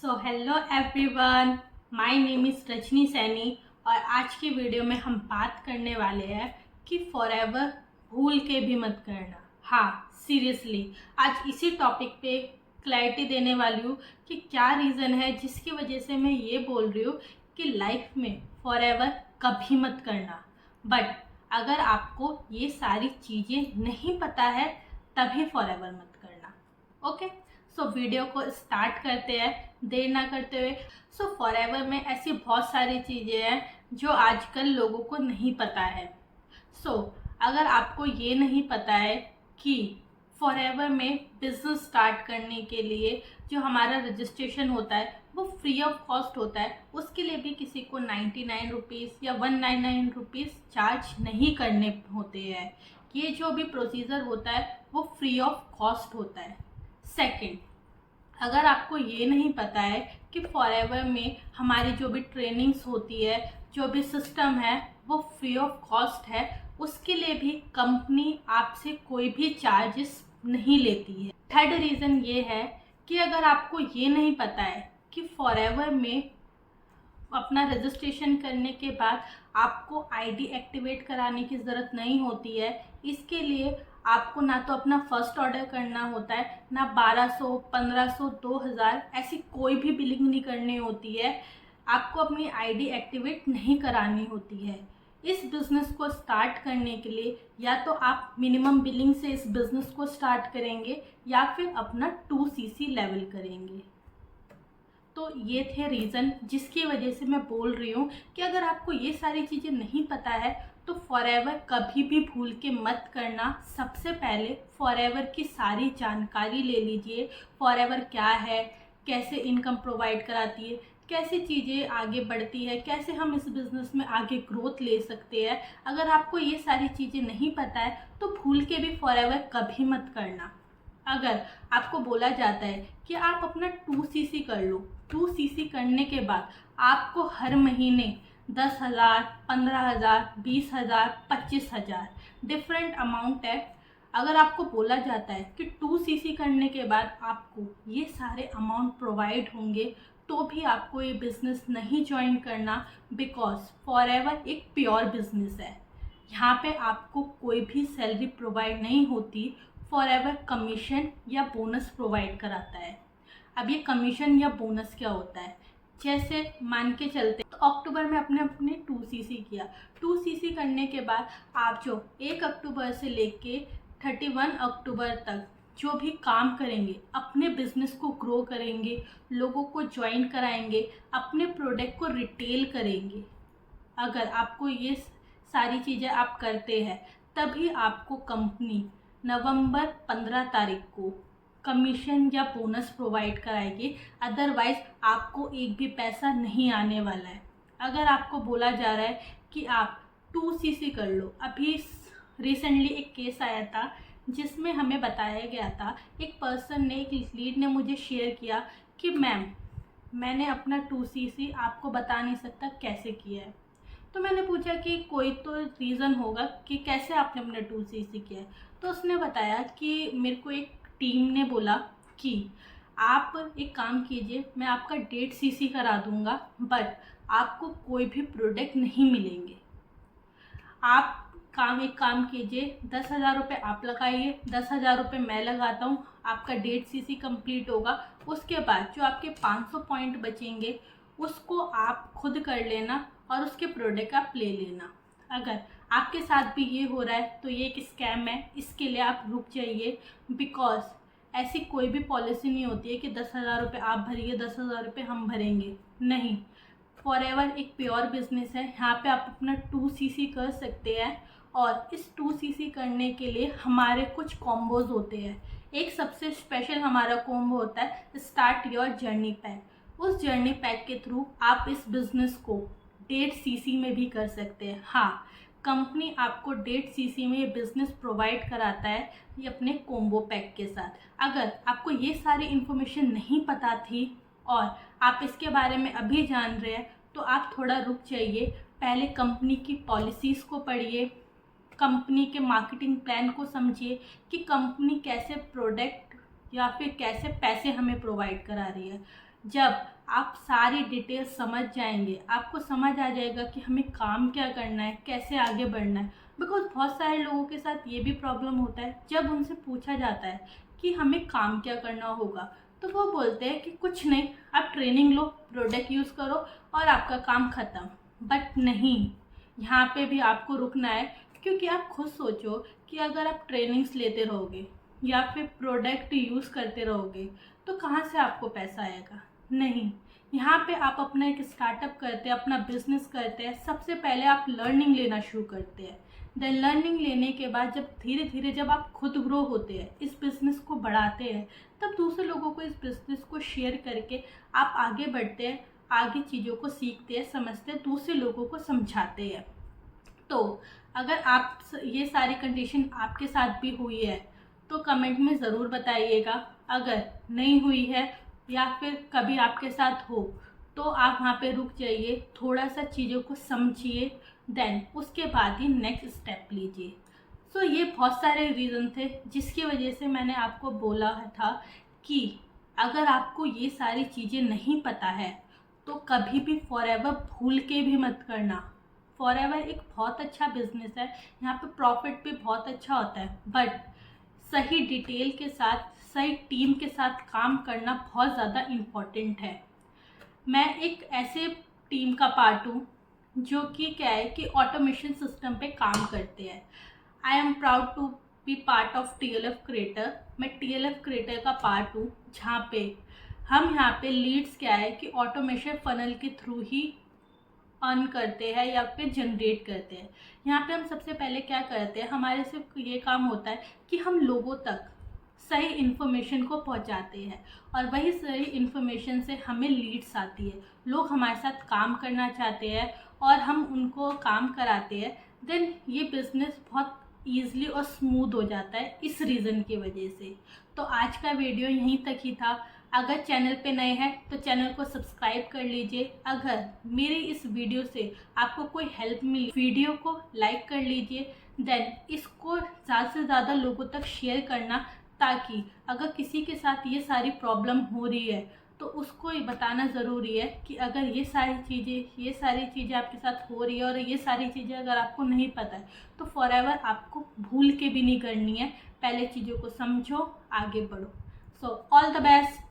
So hello everyone, my name is Rajni Saini और आज की वीडियो में हम बात करने वाले हैं कि फॉरएवर भूल के भी मत करना। हाँ, सीरियसली आज इसी टॉपिक पे क्लैरिटी देने वाली हूँ कि क्या रीज़न है जिसकी वजह से मैं ये बोल रही हूँ कि लाइफ में फॉरएवर कभी मत करना। बट अगर आपको ये सारी चीज़ें नहीं पता है तभी फॉरएवर मत करना। ओके, सो वीडियो को स्टार्ट करते हैं देर ना करते हुए। सो फॉरएवर में ऐसी बहुत सारी चीज़ें हैं जो आजकल लोगों को नहीं पता है। सो अगर आपको ये नहीं पता है कि फॉरएवर में बिजनेस स्टार्ट करने के लिए जो हमारा रजिस्ट्रेशन होता है वो फ्री ऑफ कॉस्ट होता है, उसके लिए भी किसी को 99 रुपीज़ या 199 रुपीज़ चार्ज नहीं करने होते हैं। ये जो भी प्रोसीजर होता है वो फ्री ऑफ कॉस्ट होता है। सेकंड, अगर आपको ये नहीं पता है कि फॉरएवर में हमारी जो भी ट्रेनिंग्स होती है, जो भी सिस्टम है वो फ्री ऑफ कॉस्ट है, उसके लिए भी कंपनी आपसे कोई भी चार्जेस नहीं लेती है। थर्ड रीज़न ये है कि अगर आपको ये नहीं पता है कि फॉरएवर में अपना रजिस्ट्रेशन करने के बाद आपको आईडी एक्टिवेट कराने की ज़रूरत नहीं होती है, इसके लिए आपको ना तो अपना फर्स्ट ऑर्डर करना होता है, ना 1200, 1500, 2000 ऐसी कोई भी बिलिंग नहीं करनी होती है, आपको अपनी आईडी एक्टिवेट नहीं करानी होती है। इस बिज़नेस को स्टार्ट करने के लिए या तो आप मिनिमम बिलिंग से इस बिज़नेस को स्टार्ट करेंगे या फिर अपना 2cc लेवल करेंगे। तो ये थे रीज़न जिसकी वजह से मैं बोल रही हूँ कि अगर आपको ये सारी चीज़ें नहीं पता है तो फॉरएवर कभी भी भूल के मत करना। सबसे पहले फॉरएवर की सारी जानकारी ले लीजिए। फॉरएवर क्या है, कैसे इनकम प्रोवाइड कराती है, कैसे चीज़ें आगे बढ़ती है, कैसे हम इस बिज़नेस में आगे ग्रोथ ले सकते हैं। अगर आपको ये सारी चीज़ें नहीं पता है तो भूल के भी फॉरएवर कभी मत करना। अगर आपको बोला जाता है कि आप अपना 2cc कर लो, 2cc करने के बाद आपको हर महीने 10,000, 15,000, 20,000, 25,000 डिफरेंट अमाउंट है। अगर आपको बोला जाता है कि 2cc करने के बाद आपको ये सारे अमाउंट प्रोवाइड होंगे तो भी आपको ये बिज़नेस नहीं ज्वाइन करना, बिकॉज फॉरएवर एक प्योर बिजनेस है। यहाँ पे आपको कोई भी सैलरी प्रोवाइड नहीं होती, फॉरएवर कमीशन या बोनस प्रोवाइड कराता है। अब ये कमीशन या बोनस क्या होता है, जैसे मान के चलते तो अक्टूबर में अपने अपने 2cc किया, 2cc करने के बाद आप जो 1 अक्टूबर से लेके 31 अक्टूबर तक जो भी काम करेंगे, अपने बिजनेस को ग्रो करेंगे, लोगों को ज्वाइन कराएंगे, अपने प्रोडक्ट को रिटेल करेंगे, अगर आपको ये सारी चीज़ें आप करते हैं तभी आपको कंपनी नवंबर 15 तारीख को कमीशन या बोनस प्रोवाइड कराएगी। अदरवाइज आपको एक भी पैसा नहीं आने वाला है। अगर आपको बोला जा रहा है कि आप 2cc कर लो, अभी रिसेंटली एक केस आया था जिसमें हमें बताया गया था, एक पर्सन ने, एक लीड ने मुझे शेयर किया कि मैम मैंने अपना 2cc आपको बता नहीं सकता कैसे किया है। तो मैंने पूछा कि कोई तो रीज़न होगा कि कैसे आपने अपना 2cc किया है। तो उसने बताया कि मेरे को एक टीम ने बोला कि आप एक काम कीजिए, मैं आपका 1.5cc करा दूंगा, बट आपको कोई भी प्रोडक्ट नहीं मिलेंगे। आप एक काम कीजिए, 10,000 रुपये आप लगाइए, 10,000 रुपये मैं लगाता हूँ, आपका 1.5cc कंप्लीट होगा। उसके बाद जो आपके 500 पॉइंट बचेंगे उसको आप खुद कर लेना और उसके प्रोडक्ट आप ले लेना। अगर आपके साथ भी ये हो रहा है तो ये एक स्कैम है, इसके लिए आप रुक जाइए, बिकॉज ऐसी कोई भी पॉलिसी नहीं होती है कि 10,000 रुपये आप भरिए, 10,000 रुपये हम भरेंगे। नहीं, फॉरएवर एक प्योर बिजनेस है। यहाँ पे आप अपना 2cc कर सकते हैं और इस 2cc करने के लिए हमारे कुछ कॉम्बोज होते हैं। एक सबसे स्पेशल हमारा कॉम्बो होता है स्टार्ट योर जर्नी पैक। उस जर्नी पैक के थ्रू आप इस बिज़नेस को 1.5cc में भी कर सकते हैं। हाँ, कंपनी आपको 1.5cc में ये बिज़नेस प्रोवाइड कराता है, ये अपने कॉम्बो पैक के साथ। अगर आपको ये सारी इन्फॉर्मेशन नहीं पता थी और आप इसके बारे में अभी जान रहे हैं तो आप थोड़ा रुक जाइए, पहले कंपनी की पॉलिसीज़ को पढ़िए, कंपनी के मार्केटिंग प्लान को समझिए कि कंपनी कैसे प्रोडक्ट या फिर कैसे पैसे हमें प्रोवाइड करा रही है। जब आप सारी डिटेल समझ जाएंगे, आपको समझ आ जाएगा कि हमें काम क्या करना है, कैसे आगे बढ़ना है। बिकॉज बहुत सारे लोगों के साथ ये भी प्रॉब्लम होता है, जब उनसे पूछा जाता है कि हमें काम क्या करना होगा, तो वो बोलते हैं कि कुछ नहीं, आप ट्रेनिंग लो, प्रोडक्ट यूज़ करो और आपका काम ख़त्म। बट नहीं, यहाँ पे भी आपको रुकना है, क्योंकि आप खुद सोचो कि अगर आप ट्रेनिंग्स लेते रहोगे या फिर प्रोडक्ट यूज़ करते रहोगे तो कहाँ से आपको पैसा आएगा। नहीं, यहाँ पे आप अपना एक स्टार्टअप करते हैं, अपना बिजनेस करते हैं, सबसे पहले आप लर्निंग लेना शुरू करते हैं। देन लर्निंग लेने के बाद जब धीरे धीरे जब आप खुद ग्रो होते हैं, इस बिज़नेस को बढ़ाते हैं, तब दूसरे लोगों को इस बिज़नेस को शेयर करके आप आगे बढ़ते हैं, आगे चीज़ों को सीखते हैं, समझते हैं, दूसरे लोगों को समझाते हैं। तो अगर आप ये सारी कंडीशन आपके साथ भी हुई है तो कमेंट में ज़रूर बताइएगा। अगर नहीं हुई है या फिर कभी आपके साथ हो तो आप वहाँ पे रुक जाइए, थोड़ा सा चीज़ों को समझिए, देन उसके बाद ही नेक्स्ट स्टेप लीजिए। सो ये बहुत सारे रीज़न थे जिसकी वजह से मैंने आपको बोला था कि अगर आपको ये सारी चीज़ें नहीं पता है तो कभी भी फॉरएवर भूल के भी मत करना। फॉरएवर एक बहुत अच्छा बिजनेस है, यहाँ पे प्रॉफिट भी बहुत अच्छा होता है, बट सही डिटेल के साथ, सही टीम के साथ काम करना बहुत ज़्यादा इम्पॉर्टेंट है। मैं एक ऐसे टीम का पार्ट हूँ जो कि क्या है कि ऑटोमेशन सिस्टम पे काम करते हैं। I am proud to be part of TLF creator. मैं TLF क्रिएटर का पार्ट हूँ, जहाँ पे हम यहाँ पे लीड्स क्या है कि ऑटोमेशन फनल के थ्रू ही अर्न करते हैं या फिर जनरेट करते हैं। यहाँ पे हम सबसे पहले क्या करते हैं, हमारे सिर्फ ये काम होता है कि हम लोगों तक सही इन्फॉर्मेशन को पहुँचाते हैं और वही सही इन्फॉर्मेशन से हमें लीड्स आती है, लोग हमारे साथ काम करना चाहते हैं और हम उनको काम कराते हैं। देन ये बिज़नेस बहुत ईज़िली और स्मूथ हो जाता है इस रीज़न की वजह से। तो आज का वीडियो यहीं तक ही था। अगर चैनल पे नए हैं तो चैनल को सब्सक्राइब कर लीजिए। अगर मेरी इस वीडियो से आपको कोई हेल्प मिली, वीडियो को लाइक कर लीजिए। देन इसको ज़्यादा से ज़्यादा लोगों तक शेयर करना, ताकि अगर किसी के साथ ये सारी प्रॉब्लम हो रही है तो उसको ये बताना ज़रूरी है कि अगर ये सारी चीज़ें आपके साथ हो रही है और ये सारी चीज़ें अगर आपको नहीं पता है तो फॉरएवर आपको भूल के भी नहीं करनी है। पहले चीज़ों को समझो, आगे बढ़ो। So all the best.